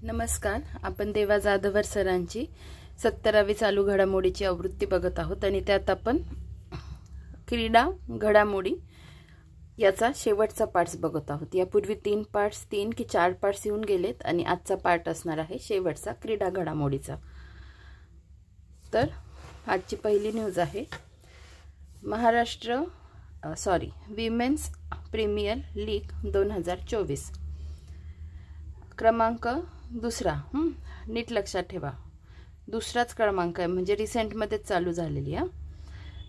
नमस्कार. आपण देवा जाधवर सरांची 17वी चालू घडामोडीची आवृत्ती बघत आहोत आणि त्यात आपण क्रीडा घडामोडी याचा शेवटचा पार्ट्स बघत आहोत. यापूर्वी 3 पार्ट्स 3 की 4 पार्ट्स येऊन गेलेत आणि आजचा पार्ट असणार आहे शेवटचा क्रीडा घडामोडीचा. तर आजची पहिली न्यूज आहे विमेन्स प्रीमियर लीग 2024 क्रमांक दुसरा. नीट लक्षात ठेवा, दुसराच क्रमांक आहे म्हणजे रिसेंटमध्ये चालू झालेली आहे.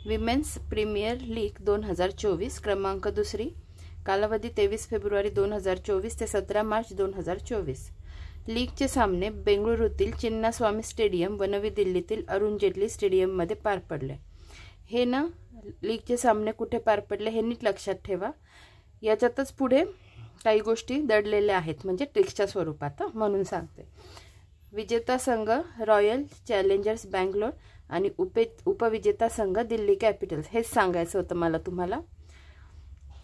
विमेन्स प्रीमियर लीग 2024 क्रमांक दुसरी. कालावधी 23 फेब्रुवारी 2024 ते 17 मार्च 2024. लीगचे सामने बेंगळुरूतील चिन्नास्वामी स्टेडियम व नवी दिल्लीतील अरुण जेटली स्टेडियममध्ये पार पडले. हे ना लीगचे सामने कुठे पार पडले हे नीट लक्षात ठेवा. याच्यातच पुढे काही गोष्टी दडलेल्या आहेत म्हणजे ट्रिक्सच्या स्वरूपात, म्हणून सांगते. विजेता संघ रॉयल चॅलेंजर्स बँगलोर आणि उपविजेता संघ दिल्ली कॅपिटल्स. हेच सांगायचं होतं मला तुम्हाला.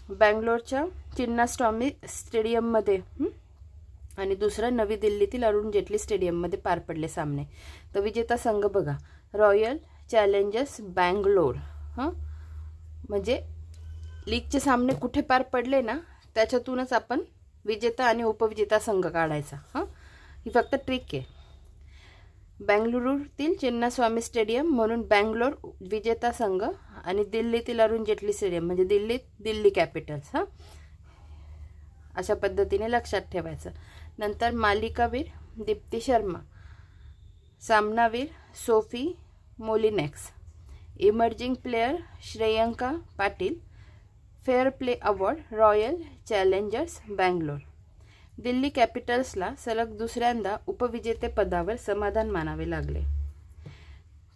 बँगलोरच्या चिन्नास्वामी स्टेडियममध्ये आणि दुसरा नवी दिल्लीतील अरुण जेटली स्टेडियममध्ये पार पडले सामने. तर विजेता संघ बघा, रॉयल चॅलेंजर्स बँगलोर. म्हणजे लीगचे सामने कुठे पार पडले ना त्याच्यातूनच आपण विजेता आणि उपविजेता संघ काढायचा. ही फक्त ट्रिक आहे. बेंगळुरूतील चिन्नास्वामी स्टेडियम म्हणून बँगलोर विजेता संघ आणि दिल्लीतील अरुण जेटली स्टेडियम म्हणजे दिल्ली कॅपिटल्स. अशा पद्धतीने लक्षात ठेवायचं. नंतर मालिकावीर दीप्ती शर्मा, सामनावीर Sophie Molineux, emerging player Shreyanka Patil, fair play award Royal Challengers Bangalore. Delhi कॅपिटल्सला सलग दुसऱ्यांदा उपविजेतेपदावर समाधान मानावे लागले.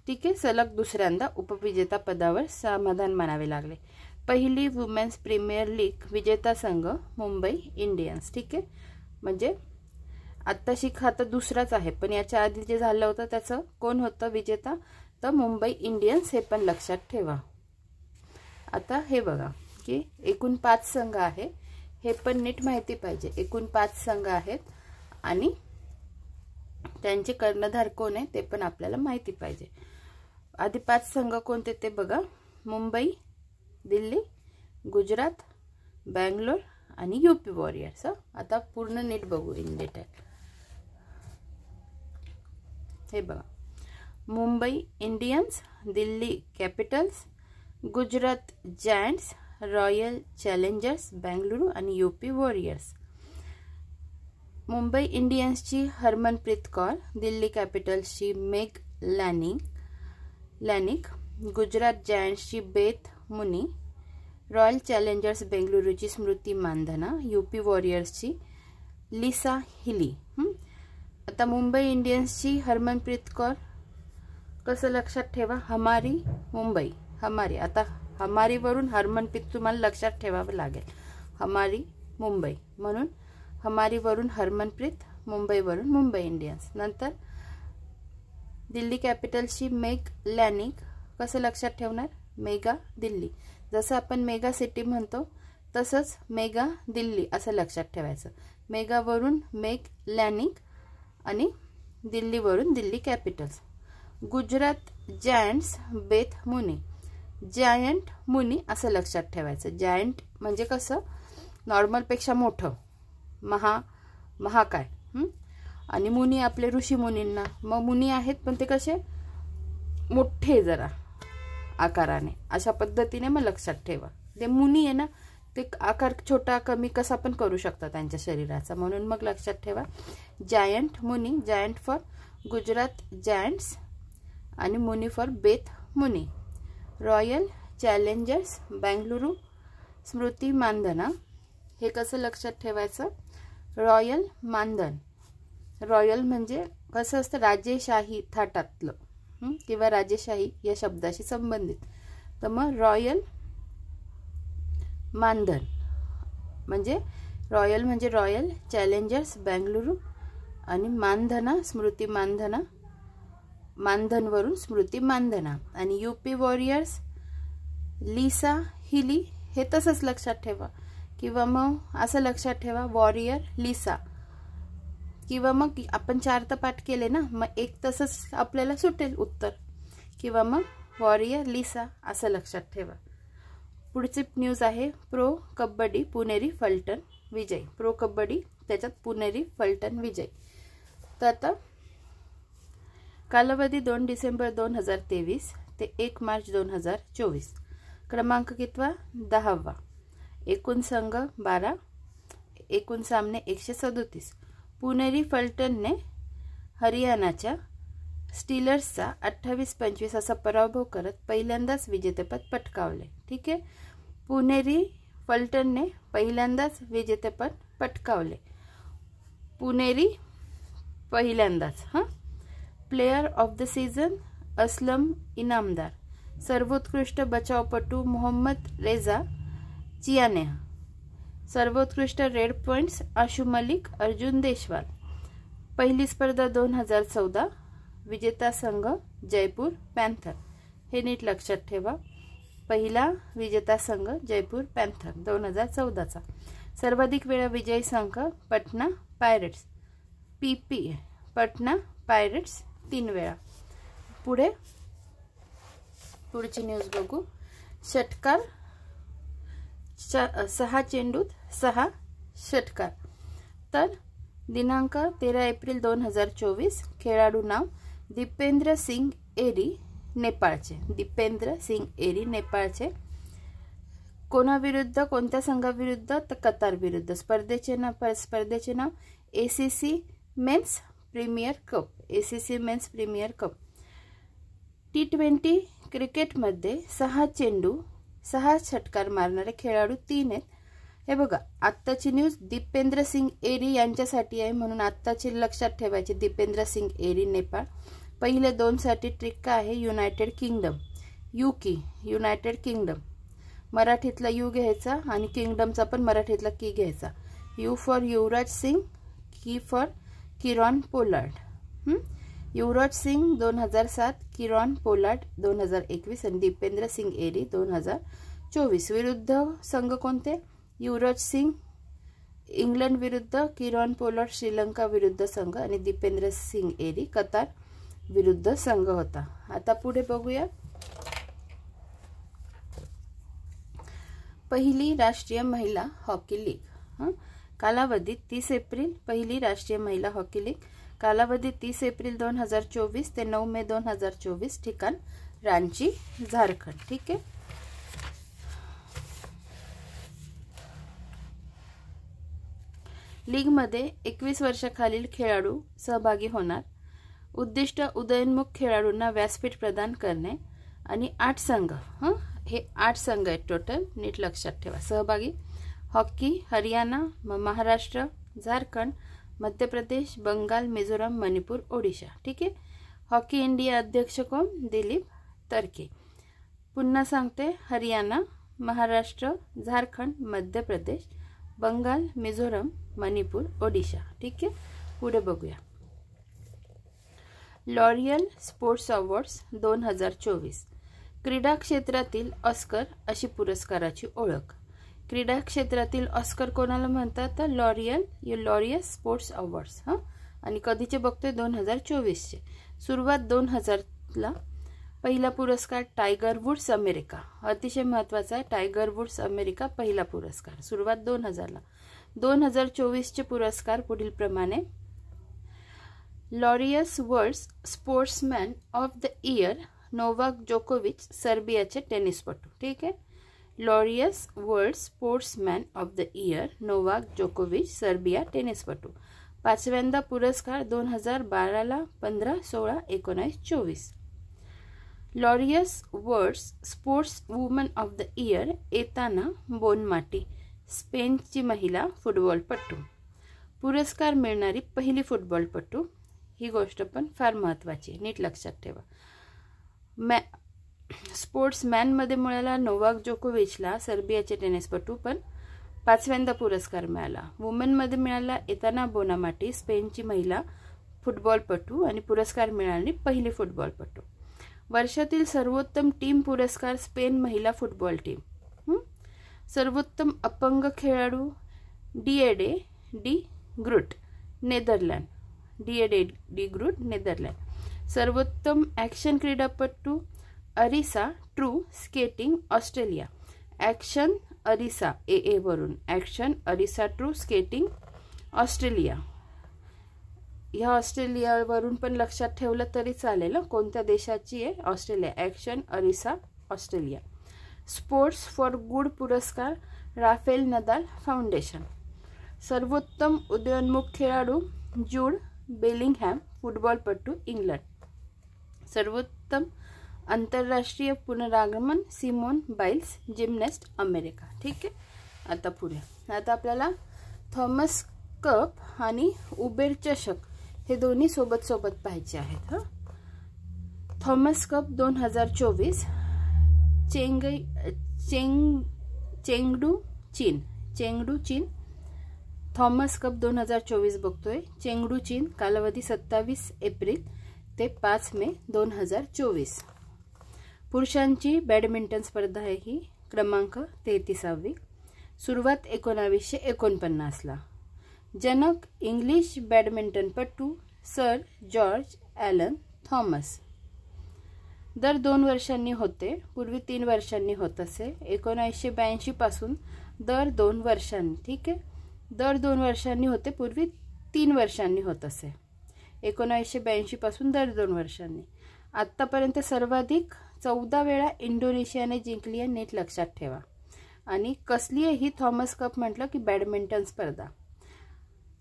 ठीक आहे, सलग दुसऱ्यांदा उपविजेता पदावर समाधान मानावे लागले. पहिली वुमेन्स प्रीमियर लीग विजेता संघ मुंबई इंडियन्स. ठीक आहे, म्हणजे आत्ताशी खाता दुसराच आहे पण याच्या आधी जे झालं होतं त्याचं कोण होतं विजेता, तर मुंबई इंडियन्स. हे पण लक्षात ठेवा. आता हे बघा की एकूण 5 संघ आहे, हे पण नीट माहिती पाहिजे. एकूण 5 संघ आहेत आणि त्यांचे कर्णधार कोण आहे ते पण आपल्याला माहिती पाहिजे. आधी 5 संघ कोणते ते बघा, मुंबई, दिल्ली, गुजरात, बँगलोर आणि यूपी वॉरियर्स. आता पूर्ण नीट बघू इन डिटेल. हे बघा, Mumbai Indians, Delhi Capitals, Gujarat Giants, Royal Challengers Bengaluru आणि यूपी वॉरियर्स. मुंबई इंडियन्सची हरमनप्रीत कौर, दिल्ली कॅपिटल्सची मेग लॅनिक, गुजरात जायंट्सची बेथ मुनी, रॉयल चॅलेंजर्स बेंगळुरूची स्मृती मानधना, यूपी वॉरियर्सची लिसा हिली. आता मुंबई इंडियन्सची हरमनप्रीत कौर कसं लक्षात ठेवा, हमारी मुंबई. हमारी, आता हमारीवरून हरमनप्रीत तुम्हाला लक्षात ठेवावं लागेल. हमारी मुंबई म्हणून हमारीवरून हरमनप्रीत, मुंबईवरून मुंबई इंडियन्स. नंतर दिल्ली कॅपिटल्सची मेग लॅनिक कसं लक्षात ठेवणार, मेगा दिल्ली. जसं आपण मेगा सिटी म्हणतो तसंच मेगा दिल्ली असं लक्षात ठेवायचं. मेगावरून मेग लॅनिक आणि दिल्लीवरून Delhi Capitals. Gujarat Giants Beth Mooney, giant Mooney असं लक्षात ठेवायचं. जायंट म्हणजे कसं नॉर्मलपेक्षा मोठं, महाकाय. आणि मुनी आपले ऋषी मुनींना. मग मुनी आहेत पण ते कसे मोठे जरा आकाराने, अशा पद्धतीने मग लक्षात ठेवा. ते मुनी आहे ना ते आकार छोटा कमी कसा पण करू शकता त्यांच्या शरीराचा, म्हणून मग लक्षात ठेवा giant Mooney. Giant for Gujarat Giants आणि Mooney for Beth Mooney. Royal Challengers Bengaluru Smriti Mandhana. हे कसं लक्षात ठेवायचं, रॉयल मानधन. रॉयल म्हणजे कसं असतं राजेशाही थाटातलं किंवा राजेशाही या शब्दाशी संबंधित. तर मग रॉयल मानधन म्हणजे रॉयल चॅलेंजर्स बँगळुरू आणि मानधना स्मृती मानधना, मानधनवरून स्मृती मानधना. आणि यूपी वॉरियर्स लिसा हिली. हे तसंच लक्षात ठेवा किंवा मग असं लक्षात ठेवा वॉरियर लिसा. किंवा मग आपण 4 तर पाठ केले ना, मग एक तसंच आपल्याला सुटेल उत्तर, किंवा मग वॉरियर लिसा असं लक्षात ठेवा. पुढची न्यूज आहे प्रो कबड्डी पुणेरी फलटण विजय. प्रो कबड्डी त्याच्यात पुणेरी फलटण विजय. तर आता कालावधी 2 डिसेंबर 2023 ते 1 मार्च 2024. क्रमांक कितवा? 10वा. एकूण संघ 12. एकूण सामने 137. पुणेरी फलटणने हरियाणाच्या स्टीलर्सचा 28-25 असा पराभव करत पहिल्यांदाच विजेतेपद पटकावले. ठीक आहे, पुणेरी फलटणने पहिल्यांदाच विजेतेपद पटकावले. पुणेरी पहिल्यांदाच. Player of the season Aslam Inamdar. सर्वोत्कृष्ट बचावपटू मोहम्मद रेजा चियानेहा. सर्वोत्कृष्ट रेड पॉइंट्स आशु मलिक अर्जुन देशवाल. पहिली स्पर्धा 2014. विजेता संघ जयपूर पॅन्थर. हे नीट लक्षात ठेवा. पहिला विजेता संघ जयपूर पॅन्थर 2014चा. सर्वाधिक वेळा विजयी संघ Patna pirates. PP Patna pirates 3 वेळा. पुढची न्यूज बघू. षटकार 6 चेंडूत 6 षटकार. तर दिनांक 13 एप्रिल 2024. खेळाडू नाव दीपेंद्र सिंग एरी नेपाळचे. दीपेंद्र सिंग एरी नेपाळचे. कोणाविरुद्ध, कोणत्या संघाविरुद्ध? तर कतार विरुद्ध. स्पर्धेचे नाव ACC men's premier cup. ACC men's premier cup. T20 क्रिकेटमध्ये 6 चेंडू 6 षटकार मारणारे खेळाडू 3 आहेत. हे बघा, आत्ताची न्यूज दीपेंद्र सिंग एरी यांच्यासाठी आहे, म्हणून आत्ताची लक्षात ठेवायची. दीपेंद्र सिंग एरी नेपाळ. पहिले 2 साठी ट्रिक काय आहे? United Kingdom. UK United Kingdom. मराठीतला यू घ्यायचा आणि किंगडमचा पण मराठीतला की घ्यायचा. U फॉर युवराज सिंग, की for Kieron Pollard. Yuvraj Singh 2007, Kieron Pollard 2021 आणि दीपेंद्र सिंग एरी 2024. विरुद्ध संघ कोणते? युवराज सिंग इंग्लंड विरुद्ध, किरॉन पोलार्ड श्रीलंका विरुद्ध संघ आणि दीपेंद्र सिंग एरी कतार विरुद्ध संघ होता. आता पुढे बघूया. पहिली राष्ट्रीय महिला हॉकी लीग. कालावधी 30 एप्रिल. पहिली राष्ट्रीय महिला हॉकी लीग. कालावधी 30 एप्रिल 2024 ते 9 मे 2024. ठिकाण रांची झारखंड. ठीक आहे. लीगमध्ये 21 वर्षाखालील खेळाडू सहभागी होणार. उद्दिष्ट उदयोन्मुख खेळाडूंना व्यासपीठ प्रदान करणे आणि 8 संघ. हे 8 संघ आहेत टोटल, नीट लक्षात ठेवा. सहभागी हॉकी हरियाणा, महाराष्ट्र, झारखंड, मध्य प्रदेश, बंगाल, मिझोराम, मणिपूर, ओडिशा. ठीक आहे. हॉकी इंडिया अध्यक्ष कोण? दिलीप तरके. पुन्हा सांगते, हरियाणा, महाराष्ट्र, झारखंड, मध्य प्रदेश, बंगाल, मिझोराम, मणिपूर, ओडिशा. ठीक आहे. पुढे बघूया. L'Oréal sports awards 2024. क्रीडा क्षेत्रातील ऑस्कर अशी पुरस्काराची ओळख. क्रीडा क्षेत्रातील ऑस्कर कोणाला म्हणतात? तर लॉरियल स्पोर्ट्स अवॉर्ड्स. आणि कधीचे बघतोय? 2024चे. सुरुवात 2000ला. पहिला पुरस्कार टायगर वुड्स अमेरिका. अतिशय महत्त्वाचा आहे. टायगर वुड्स अमेरिका पहिला पुरस्कार. सुरुवात 2000ला. 2024चे पुरस्कार पुढील प्रमाणे. Laureus World Sportsman of the Year Novak जोकोविच सर्बियाचे टेनिसपटू. ठीक आहे. Laureus World Sportsman of the Year Novak जोकोविच सर्बिया टेनिसपटू. 5व्यांदा पुरस्कार 2012ला, 15, 16, 19, 24. Laureus World Sports Woman of the Year Aitana Bonmati स्पेनची महिला फुटबॉलपटू. पुरस्कार मिळणारी पहिली फुटबॉलपटू. ही गोष्ट पण फार महत्त्वाची, नीट लक्षात ठेवा. स्पोर्ट्समॅनमध्ये मिळाला नोवाक जोकोविचला, सर्बियाचे टेनिसपटू, पण 5व्यांदा पुरस्कार मिळाला. वुमेनमध्ये मिळाला एताना बोनामाटी स्पेनची महिला फुटबॉलपटू आणि पुरस्कार मिळाली पहिली फुटबॉलपटू. वर्षातील सर्वोत्तम टीम पुरस्कार स्पेन महिला फुटबॉल टीम. सर्वोत्तम अपंग खेळाडू Diede de Groot Netherland. De Groot Netherland. सर्वोत्तम ॲक्शन क्रीडापटू Arisa Trew skating Australia. Action Arisa AA वरून action Arisa Trew skating Australia. ह्या ऑस्ट्रेलियावरून पण लक्षात ठेवलं तरी चालेल, कोणत्या देशाची आहे? Australia. Action Arisa Australia. Sports for good पुरस्कार राफेल नदाल फाउंडेशन। सर्वोत्तम उदयोन्मुख खेळाडू जूड बेलिंगहॅम फुटबॉलपटू इंग्लंड। सर्वोत्तम आंतरराष्ट्रीय पुनरागमन सिमोन बाइल्स जिमनॅस्ट अमेरिका। ठीक आहे, आता पुढे आता आपल्याला थॉमस कप आणि उबेर चषक हे दोन्ही सोबत सोबत पाहायचे आहेत। थॉमस कप 2024 चेंगडू चीन। थॉमस कप 2024 बघतोय, चेंगडू चीन। कालावधी 27 एप्रिल ते 5 मे 2024। पुरुषांची बॅडमिंटन स्पर्धा आहे ही, क्रमांक 33वी। सुरुवात 1949 ला। जनक इंग्लिश बॅडमिंटनपटू सर जॉर्ज ॲलन थॉमस। दर 2 वर्षांनी होते, पूर्वी 3 वर्षांनी होत असे। 1982 पासून दर 2 वर्षांनी। ठीक आहे, दर 2 वर्षांनी होते, पूर्वी 3 वर्षांनी होत असे। 1982 पासून दर 2 वर्षांनी। आत्तापर्यंत सर्वाधिक 14 वेळा इंडोनेशियाने जिंकली आहे, नीट लक्षात ठेवा। आणि कसली आहे ही थॉमस कप म्हटलं की बॅडमिंटन स्पर्धा।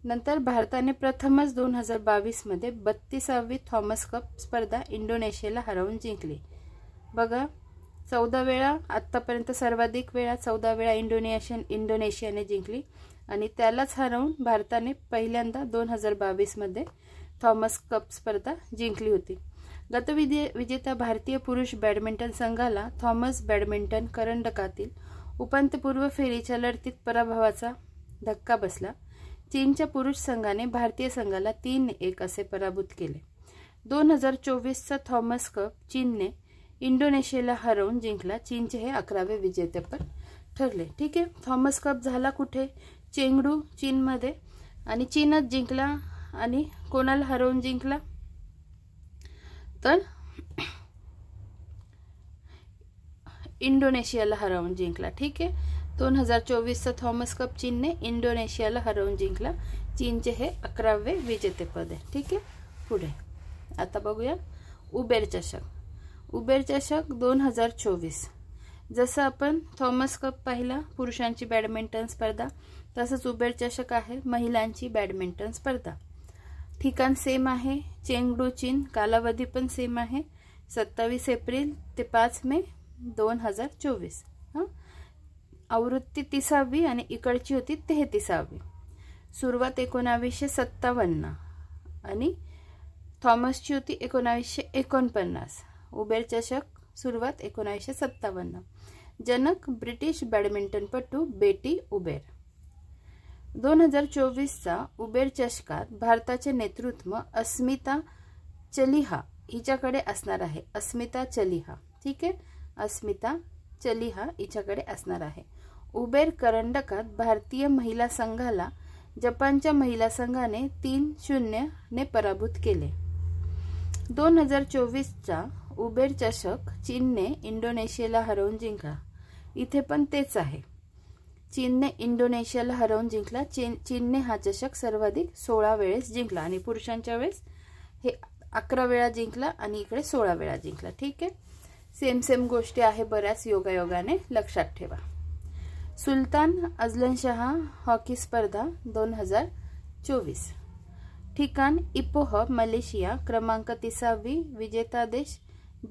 नंतर भारताने प्रथमच 2022 मध्ये 32वी थॉमस कप स्पर्धा इंडोनेशियाला हरवून जिंकली। बघा, 14 वेळा, आत्तापर्यंत सर्वाधिक वेळा 14 वेळा इंडोनेशियाने जिंकली आणि त्यालाच हरवून भारताने पहिल्यांदा 2022 मध्ये थॉमस कप स्पर्धा जिंकली होती। गतविजेता भारतीय पुरुष बॅडमिंटन संघाला थॉमस बॅडमिंटन करंडकातील उपांत्यपूर्व फेरीच्या लढतीत पराभवाचा धक्का बसला। चीनच्या पुरुष संघाने भारतीय संघाला 3-1 असे पराभूत केले। 2024चा थॉमस कप चीनने इंडोनेशियाला हरवून जिंकला। चीनचे हे 11वे विजेतेपद ठरले। ठीक आहे, थॉमस कप झाला कुठे? चेंगडू चीनमध्ये, आणि चीनच जिंकला। आणि कोणाला हरवून जिंकला? तर इंडोनेशियाला हरवून जिंकला। ठीक आहे, 2024चा थॉमस कप चीनने इंडोनेशियाला हरवून जिंकला। चीनचे हे 11वे विजेतेपद आहे। ठीक आहे, पुढे आता बघूया उबेर चषक। उबेर चषक 2024। जसं आपण थॉमस कप पाहिला पुरुषांची बॅडमिंटन स्पर्धा, तसंच उबेर चषक आहे महिलांची बॅडमिंटन स्पर्धा। ठिकाण सेम आहे, चेंगडू चीन। कालावधी पण सेम आहे, 27 एप्रिल ते 5 मे 2024। आवृत्ती 30वी आणि इकडची होती 33वी। सुरुवात 1957 आणि थॉमसची होती 1949। उबेर चषक सुरुवात 1957। जनक ब्रिटिश बॅडमिंटनपटू बेटी उबेर। 2024चा उबेर चषकात भारताचे नेतृत्व अस्मिता चलिहा हिच्याकडे असणार आहे। अस्मिता चलिहा। ठीक आहे, अस्मिता चलिहा हिच्याकडे असणार आहे। उबेर करंडकात भारतीय महिला संघाला जपानच्या महिला संघाने 3-0 ने पराभूत केले। 2024चा उबेर चषक चीनने इंडोनेशियाला हरवून जिंकला। इथे पण तेच आहे, चीनने इंडोनेशियाला हरवून जिंकला। चीनने हा चषक सर्वाधिक 16 वेळेस जिंकला आणि पुरुषांच्या वेळेस हे 11 वेळा जिंकला आणि इकडे 16 वेळा जिंकला। ठीक आहे, सेम गोष्टी आहे बऱ्याच योगायोगाने, लक्षात ठेवा। सुलतान अझलन शाह हॉकी स्पर्धा 2024। ठिकाण इपोह मलेशिया। क्रमांक 30वी। विजेता देश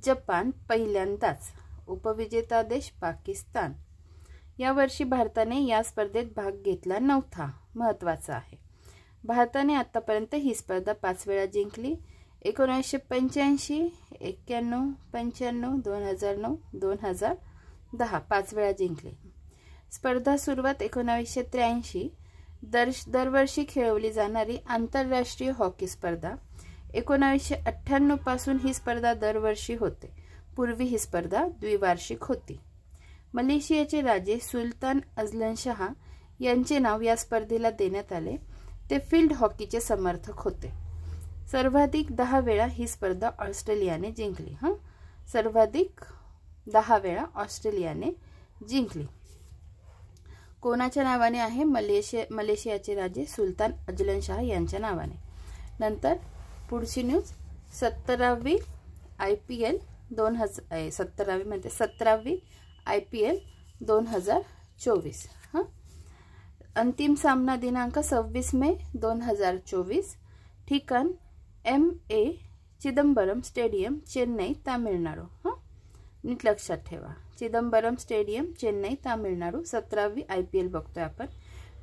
जपान पहिल्यांदाच, उपविजेता देश पाकिस्तान। यावर्षी भारताने या स्पर्धेत भाग घेतला नव्हता, महत्त्वाचा आहे। भारताने आतापर्यंत ही स्पर्धा 5 वेळा जिंकली। 1985, 91, 95, 2009, 2010 5 वेळा जिंकले। स्पर्धा सुरुवात 1983। दरवर्षी खेळवली जाणारी आंतरराष्ट्रीय हॉकी स्पर्धा। 1998 पासून ही स्पर्धा दरवर्षी होते, पूर्वी ही स्पर्धा द्विवार्षिक होती। मलेशियाचे राजे सुलतान अझलन शाह यांचे नाव या स्पर्धेला देण्यात आले। ते फील्ड हॉकीचे समर्थक होते। सर्वाधिक 10 वेळा ही स्पर्धा ऑस्ट्रेलियाने जिंकली. सर्वाधिक 10 वेळा ऑस्ट्रेलियाने जिंकली. कोणाच्या नावाने आहे? मलेशियाचे राजे सुलतान अजलन शाह यांच्या नावाने. नंतर पुढची न्यूज, 17वी IPL 2024. अंतिम सामना दिनांक 26 मे 2024. ठिकाण MA चिदंबरम स्टेडियम, चेन्नई, तामिळनाडू. नीट लक्षात ठेवा, चिदंबरम स्टेडियम, चेन्नई, तामिळनाडू. 17वी IPL बघतोय आपण.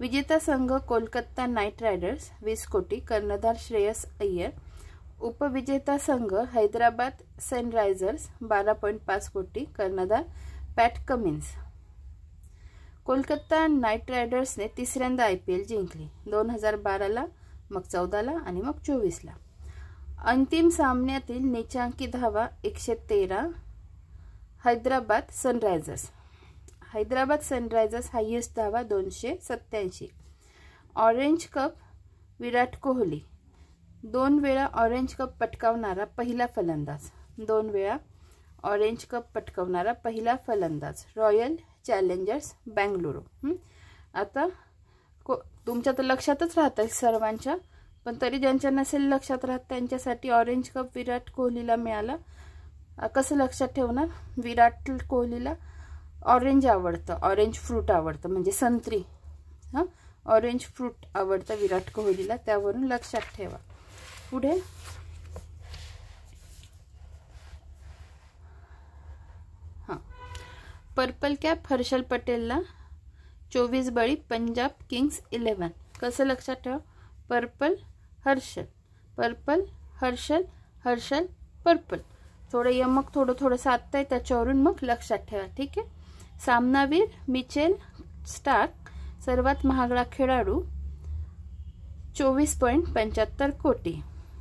विजेता संघ कोलकाता नाईट रायडर्स 20 कोटी, कर्णधार श्रेयस अय्यर. उपविजेता संघ हैदराबाद सनरायझर्स 12.5 कोटी, कर्णधार पॅट कमिन्स. कोलकाता नाईट रायडर्सने तिसऱ्यांदा IPL जिंकली, 2012ला, मग 14ला आणि मग 24ला. अंतिम सामन्यातील निचांकी धावा 113. हैदराबाद सनरायझर्स हायेस्ट धावा 287. ऑरेंज कप विराट कोहली, 2 वेळा ऑरेंज कप पटकावणारा पहिला फलंदाज. 2 वेळा ऑरेंज कप पटकावणारा पहिला फलंदाज, रॉयल चॅलेंजर्स बँगळुरू. आता तुमच्या तर लक्षातच राहतं सर्वांच्या, पण तरी ज्यांच्या नसेल लक्षात राहत त्यांच्यासाठी ऑरेंज कप विराट कोहलीला मिळाला. कसं लक्षात ठेवणार? विराट कोहलीला ऑरेंज आवडतं, ऑरेंज फ्रूट आवडतं, म्हणजे संत्री. ऑरेंज फ्रूट आवडतं विराट कोहलीला, त्यावरून लक्षात ठेवा. पुढे पर्पल कॅप हर्षल पटेलला 24 बळी, पंजाब किंग्स 11. कसं लक्षात ठेवा? Purple Harshal, purple. थोडं यमक थोडं साधतंय, त्याच्यावरून मग लक्षात ठेवा. ठीक आहे. सामनावीर मिचेल स्टार्क, सर्वात महागडा खेळाडू, 24.75 कोटी.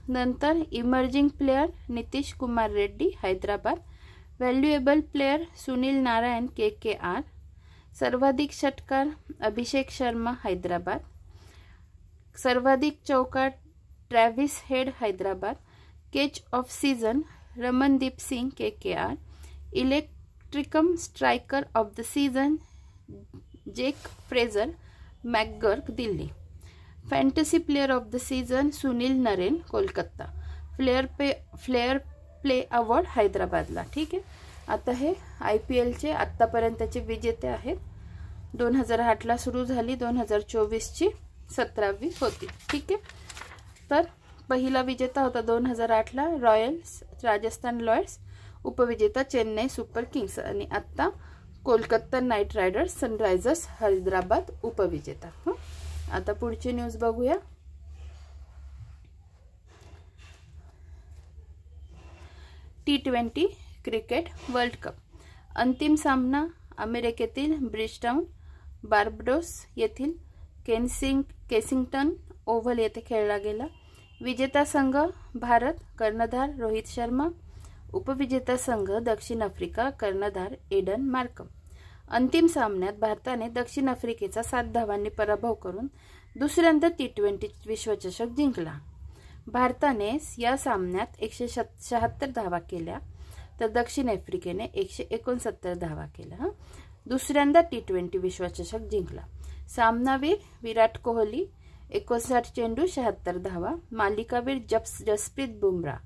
नंतर emerging player Nitish Kumar Reddy, Hyderabad. Valuable player Sunil Narayan, KKR. सर्वाधिक षटकार अभिषेक शर्मा, हैदराबाद. सर्वाधिक चौकार Travis Head, Hyderabad. Catch of season Ramandeep Singh, KKR. Electric striker of the season Jake Fraser, McGurk, Delhi. Fantasy player of the season Sunil Narine, Kolkata. Fair play award हैदराबादला. ठीक आहे. आता हे IPLचे आत्तापर्यंतचे विजेते आहेत. 2008ला सुरू झाली, 2024ची 17वी होती. ठीक आहे. तर पहिला विजेता होता 2008ला रॉयल्स राजस्थान रॉयल्स, उपविजेता चेन्नई सुपर किंग्स, आणि आत्ता Kolkata night riders Sunrisers Hyderabad उपविजेता. आता पुढची न्यूज बघूया. T20 क्रिकेट वर्ल्ड कप अंतिम सामना अमेरिकेतील ब्रिजटाउन, बार्बडोस येथील केसिंग्टन ओव्हल येथे खेळला गेला. विजेता संघ भारत, कर्णधार रोहित शर्मा. उपविजेता संघ दक्षिण आफ्रिका, कर्णधार एडन मार्कम. अंतिम सामन्यात भारताने दक्षिण आफ्रिकेचा 7 धावांनी पराभव करून दुसऱ्यांदा T20 विश्वचषक जिंकला. भारताने या सामन्यात 176 धावा केल्या, तर दक्षिण आफ्रिकेने 169 धावा केल्या. दुसऱ्यांदा T20 विश्वचषक जिंकला. सामनावीर विराट कोहली, 59 चेंडू 76 धावा. मालिकावीर जसप्रीत बुमराह.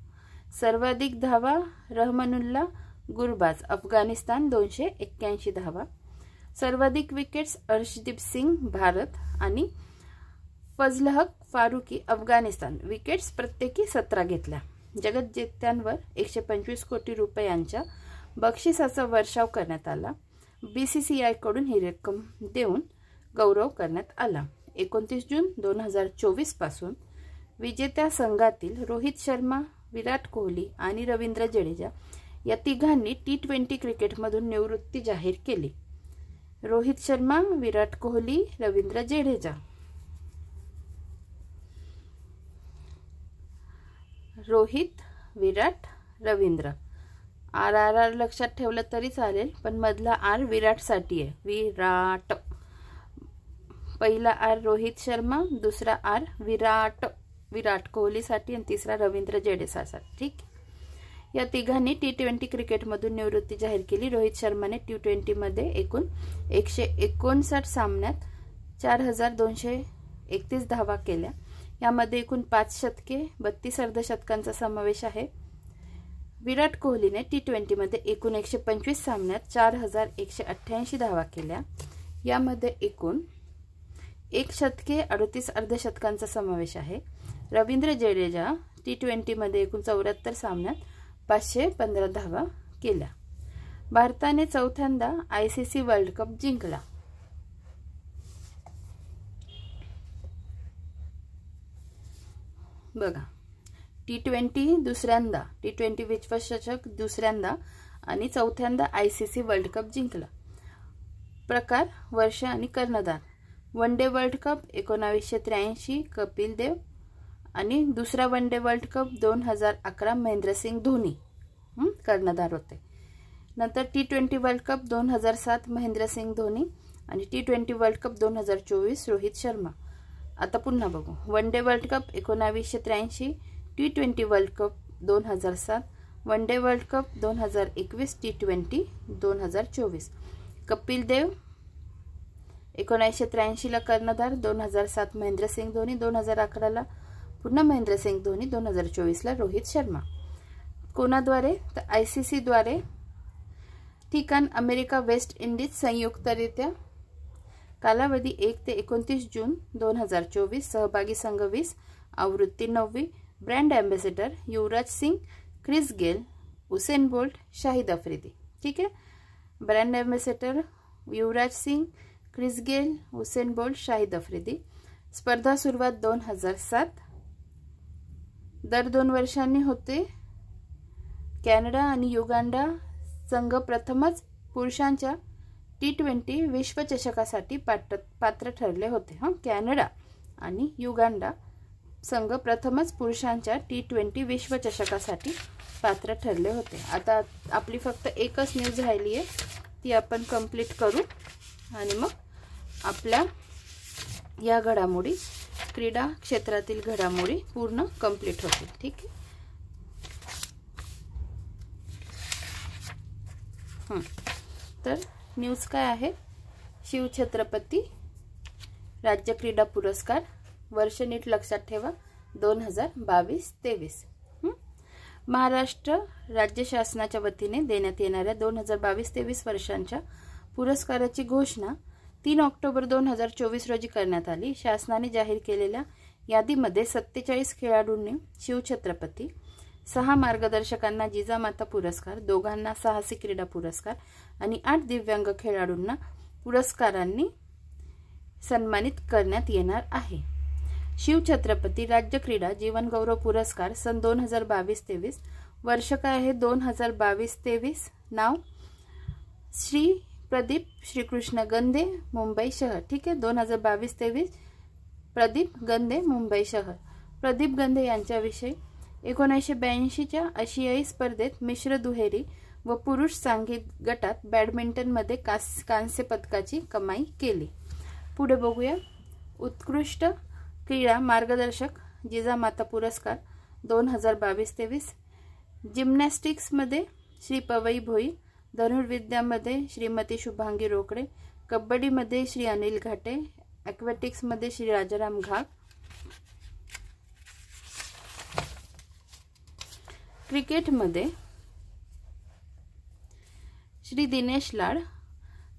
सर्वाधिक धावा रहमानुल्लाह गुरबाज, अफगाणिस्तान, 281 धावा. सर्वाधिक विकेट्स अर्शदीप सिंग, भारत, आणि फजलहक फारुकी, अफगाणिस्तान. विकेट्स प्रत्येकी 17 घेतल्या. जगज्जेत्यांवर 125 कोटी रुपयांच्या बक्षिसाचा वर्षाव करण्यात आला. BCCI कडून ही रक्कम देऊन गौरव करण्यात आला. 29 जून 2024 पासून विजेत्या संघातील रोहित शर्मा, विराट कोहली आणि रवींद्र जडेजा या तिघांनी T20 क्रिकेटमधून निवृत्ती जाहीर केली. रोहित शर्मा, विराट कोहली, रवींद्र जडेजा. रोहित, विराट, रवींद्र. RR लक्षात ठेवलं तरी चालेल, पण मधला R विराटसाठी आहे. विराट. पहिला R रोहित शर्मा, दुसरा R विराट. विराट कोहलीसाठी आणि तिसरा रवींद्र जडेजासाठी. ठीक. या तिघांनी T20 क्रिकेटमधून निवृत्ती जाहीर केली. रोहित शर्माने T20मध्ये एकूण 159 सामन्यात 4231 धावा केल्या. यामध्ये एकूण 5 शतके 32 अर्धशतकांचा समावेश आहे. विराट कोहलीने T20मध्ये एकूण 125 सामन्यात 4188 धावा केल्या. यामध्ये एकूण 1 शतके 38 अर्धशतकांचा समावेश आहे. रवींद्र जडेजा T20मध्ये एकूण 74 सामन्यात 515 धावा केल्या. भारताने चौथ्यांदा ICC वर्ल्ड कप जिंकला. बघा, T20 दुसऱ्यांदा, T20 विश्वचषक दुसऱ्यांदा आणि चौथ्यांदा ICC वर्ल्ड कप जिंकला. प्रकार, वर्ष आणि कर्णधार. One day World Cup 1983 Kapil Dev आणि दुसरा one day World cup 2011 Mahendra Singh Dhoni कर्णधार होते. नंतर T20 World Cup 2007 Mahendra Singh Dhoni आणि T20 World cup 2024 Rohit Sharma. आता पुन्हा बघू. One day World Cup 1983, T20 World Cup 2007, one day World Cup 2021, T20 2024. Kapil Dev 1983 ला कर्णधार, 2007 महेंद्रसिंग धोनी, 2011 ला पुन्हा महेंद्रसिंग धोनी, 2024 ला रोहित शर्मा. कोणाद्वारे? तर ICC द्वारे. ठिकाण अमेरिका, वेस्ट इंडिज संयुक्तरित्या. कालावधी 1 ते 29 जून 2024. सहभागी संघ 20. आवृत्ती 9वी. Brand ambassador Yuvraj Singh, Chris Gayle, Usain Bolt, Shahid Afridi. ठीक आहे. Brand ambassador Yuvraj Singh, Chris Gayle, Usain Bolt, Shahid Afridi. स्पर्धा सुरुवात 2007. दर 2 वर्षांनी होते. कॅनडा आणि युगांडा संघ प्रथमच पुरुषांच्या T20 विश्वचषकासाठी पात्र ठरले होते. कॅनडा आणि युगांडा संघ प्रथमच पुरुषांच्या T20 विश्वचषकासाठी पात्र ठरले होते. आता आपली फक्त एकच न्यूज राहिली आहे, ती आपण कंप्लीट करू आणि मग आपल्या या घडामोडी, क्रीडा क्षेत्रातील घडामोडी पूर्ण कंप्लीट होतील. ठीक आहे. तर न्यूज काय आहे? शिवछत्रपती राज्य क्रीडा पुरस्कार, वर्ष नीट लक्षात ठेवा 2022-23. महाराष्ट्र राज्य शासनाच्या वतीने देण्यात येणाऱ्या 2022-23 वर्षांच्या पुरस्काराची घोषणा 3 ऑक्टोबर 2024 रोजी करण्यात आली. शासनाने जाहीर केलेल्या यादीमध्ये 47 खेळाडूंनी शिवछत्रपती, 6 मार्गदर्शकांना जिजामाता पुरस्कार, 2 साहसी क्रीडा पुरस्कार आणि 8 दिव्यांग खेळाडूंना पुरस्कारांनी सन्मानित करण्यात येणार आहे. शिवछत्रपती राज्य क्रीडा जीवन गौरव पुरस्कार सन 2022-23. वर्ष काय आहे? 2022-23. नाव श्री प्रदीप श्रीकृष्ण गंदे, मुंबई शहर. ठीक आहे. 2022-23 प्रदीप गंदे, मुंबई शहर. प्रदीप गंदे यांच्याविषयी 1982च्या आशियाई स्पर्धेत मिश्र दुहेरी व पुरुष सांघिक गटात बॅडमिंटनमध्ये कांस्य पदकाची कमाई केली. पुढे बघूया. उत्कृष्ट क्रीडा मार्गदर्शक जिजामाता पुरस्कार 2022-23. जिम्नॅस्टिक्समध्ये श्री पवई भोई, धनुर्विद्यामध्ये श्रीमती शुभांगी रोकडे, कबड्डीमध्ये श्री अनिल घाटे, ॲक्वेटिक्समध्ये श्री राजाराम घाग. क्रिकेटमध्ये श्री दिनेश लाड,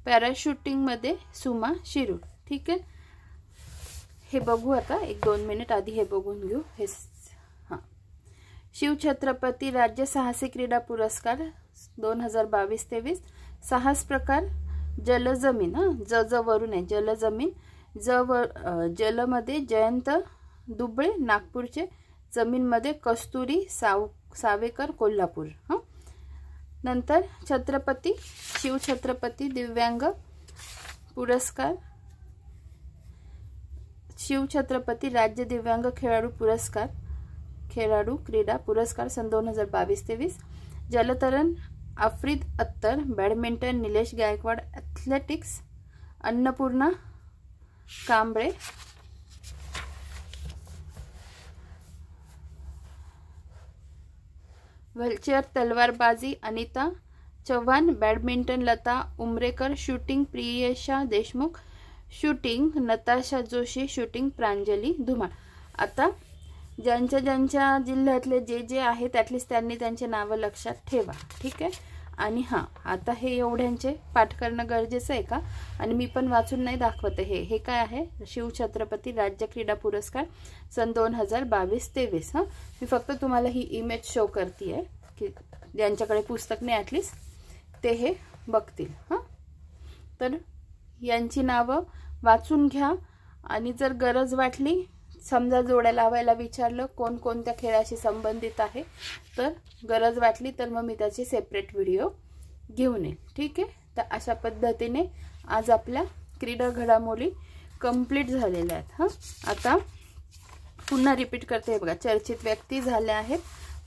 पॅराशूटिंगमध्ये सुमा शिरूर. ठीक आहे. हे बघू आता 1-2 मिनिट आधी हे बघून घेऊ. हे शिवछत्रपती राज्य साहसी क्रीडा पुरस्कार 2022-23. साहस प्रकार जलजमीन, ज वरून आहे, जलजमीन. जलमध्ये जयंत दुबळे नागपूरचे, जमीनमध्ये कस्तुरी सावेकर कोल्हापूर. नंतर छत्रपती शिवछत्रपती दिव्यांग पुरस्कार, शिवछत्रपती राज्य दिव्यांग खेळाडू पुरस्कार, खेळाडू क्रीडा पुरस्कार सन 2022-23. जलतरण Afrid Attar, badminton Nilesh Gaikwad, athletics Annapurna Kamble, wheelchair तलवारबाजी Anita Chavan, badminton Lata Umarekar, shooting Priyesha Deshmukh, shooting Natasha Joshi, shooting Pranjali Dhumal. आता ज्यांच्या ज्यांच्या जिल्ह्यातले जे जे आहे त्यातलीच त्यांनी त्यांचे नावं लक्षात ठेवा, ठीक आहे। आणि हां, आता हे एवढ्यांचे पाठ करणं गरजेचं आहे का? आणि मी पण वाचून नाही दाखवते। हे काय आहे? शिवछत्रपती राज्य क्रीडा पुरस्कार सन 2022-23। हां, मी फक्त तुम्हाला ही इमेज शो करते आहे की ज्यांच्याकडे पुस्तक नाही ॲटलिस्ट ते हे बघतील। हां, तर यांची नावं वाचून घ्या आणि जर गरज वाटली, समजा जोड्या लावायला विचारलं कोण कोणत्या खेळाशी संबंधित आहे, तर गरज वाटली तर मग मी त्याची सेपरेट व्हिडिओ घेऊन येईन, ठीक आहे। तर अशा पद्धतीने आज आपल्या क्रीडा घडामोडी कंप्लीट झालेल्या आहेत। हां, आता पुन्हा रिपीट करते बघा, चर्चित व्यक्ती झाल्या आहेत,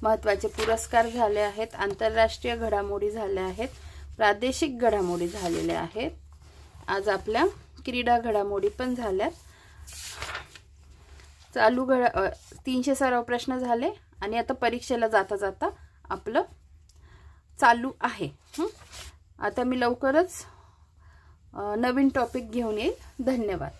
महत्त्वाचे पुरस्कार झाले आहेत, आंतरराष्ट्रीय घडामोडी झाल्या आहेत, प्रादेशिक घडामोडी झालेल्या आहेत, आज आपल्या क्रीडा घडामोडी पण झाल्यात, चालू 300 सराव प्रश्न झाले आणि आता परीक्षेला जाता जाता आपलं चालू आहे। आता मी लवकरच नवीन टॉपिक घेऊन येईल। धन्यवाद।